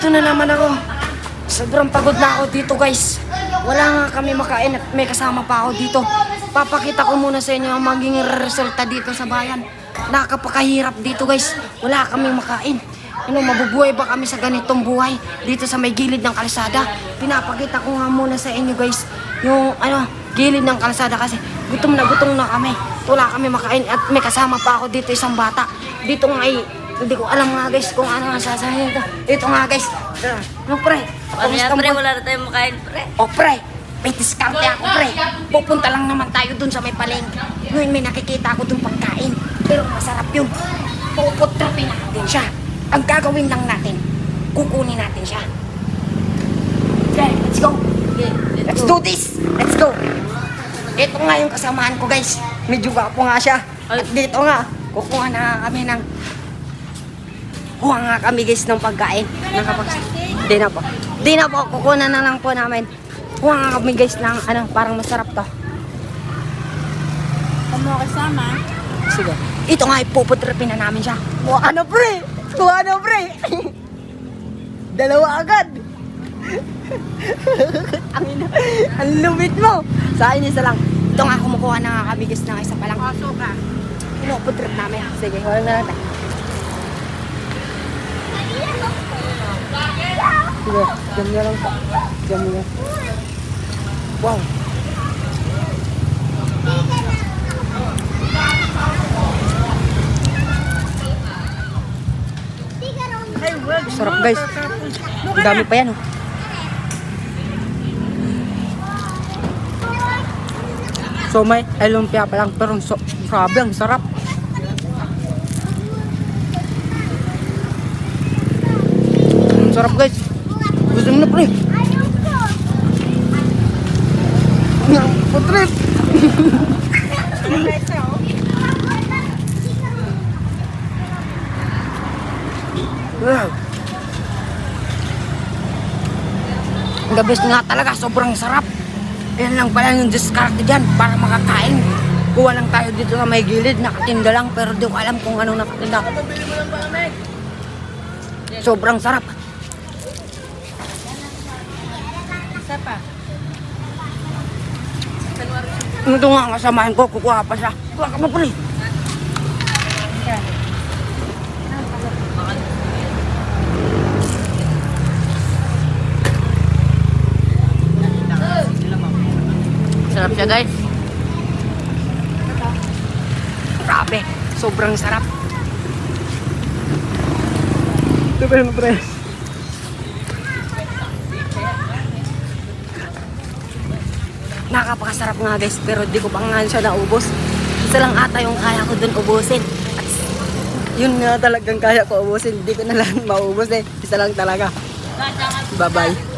Nandito na naman ako. Sobrang pagod na ako dito guys. Wala nga kami makain at may kasama pa ako dito. Papakita ko muna sa inyo ang maging resulta dito sa bayan. Nakakapakahirap dito guys. Wala kaming makain. Mabubuhay ba kami sa ganitong buhay dito sa may gilid ng kalsada? Pinapakita ko nga muna sa inyo guys yung gilid ng kalsada kasi gutom na kami. Wala kami makain at may kasama pa ako dito isang bata. Dito nga hindi ko alam nga guys kung ano nga sasabihin ito. Ito nga guys. Pre? Ano yan pre? Wala na tayong makain pre. Pre, may diskarte ako pre. Pupunta lang naman tayo dun sa may palengke. Ngayon may nakikita ako dun pagkain. Pero masarap yun. Puputrapin natin siya. Ang gagawin lang natin, kukunin natin siya. Okay, let's go. Let's do this. Let's go. Ito nga yung kasamaan ko guys. Medyo gapo nga siya. At dito nga, kukuha na kami ng... Kuha nga kami guys ng pagkain. Di na po. Kukuha na lang po namin. Kuha nga kami guys ng parang masarap to. Ano kasama? Sige. Ito nga, ipuputrapin na namin siya. Kuha na pre! Dalawa agad! Ang lumit mo! Sa akin isa lang. Ito nga, kumukuha na nga kami guys ng isa pa lang. Pasok ka. Inuputrap namin. Sige, wala na natin. Sige, jam na lang pa. Jam na. Wow! Sarap guys. Ang dami pa yan oh. So may lumpia pa lang pero grabe ang sarap. Ang sarap guys. Gusto mo na pre. Putrip. Wow. The best nga talaga, sobrang sarap. Yan lang pala yung diskarte dyan para makakain. Kuha lang tayo dito sa may gilid, nakatinda lang pero di ko alam kung anong nakatinda. Sobrang sarap. Isa pa. Ito nga ang kasamahan ko, kukuha pa siya. Kuha ka mo puli. Sarap siya guys. Grabe, sobrang sarap. Ito ba yung pre? Nakapakasarap nga guys, pero di ko pa nga siya naubos. Isa lang ata yung kaya ko dun ubusin. At yun nga talagang kaya ko ubusin. Di ko na lang maubos eh. Isa lang talaga. Bye-bye.